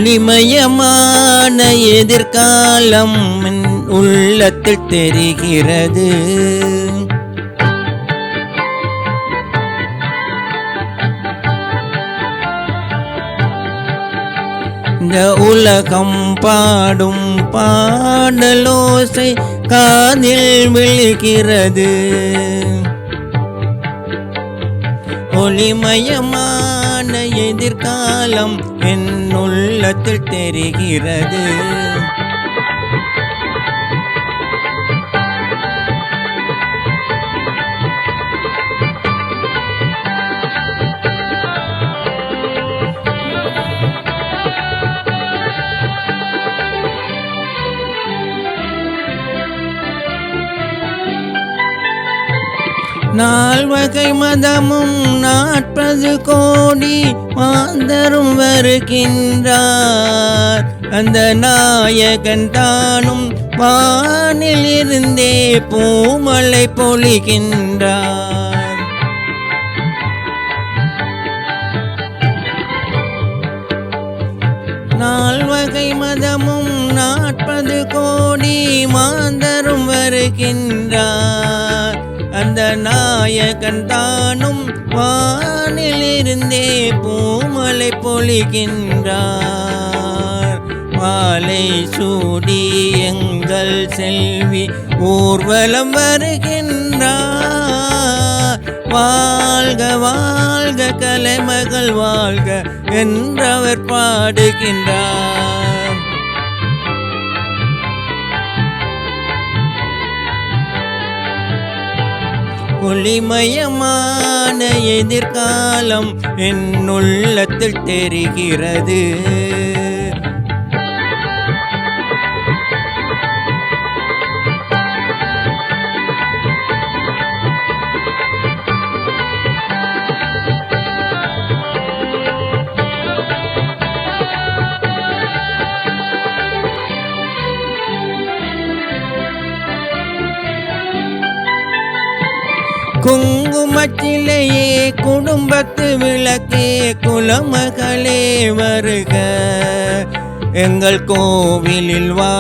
ஒளிமயமான எதிர்காலம் என் உள்ளத்தில் தெரிகிறது. இந்த உலகம் பாடும் பாடலோசை காதில் விழுகிறது. ஒளிமயமான எதிர்காலம் என் உள்ளத்தில் தெரிகிறது. நால்வகை மதமும் 40 கோடி மாந்தரும் வருகின்றார். அந்த நாயகன் தானும் வானிலிருந்தே பூமழை பொழிகின்றார். நால்வகை மதமும் 40 கோடி மாந்தரும் வருகின்றார். அந்த நாயகன் தானும் வானிலிருந்தே பூமழை பொழிகின்றார். மாலை சூடி எங்கள் செல்வி ஊர்வலம் வருகின்றார். வாழ்க வாழ்க கலைமகள் வாழ்க என்றவர் பாடுகின்றார். ஒளிமயமான எதிர்காலம் என் உள்ளத்தில் தெரிகிறது. குங்குமத்திலேயே குடும்பத்து விளக்கே குலமகளே வருக எங்கள் கோவிலில் வா.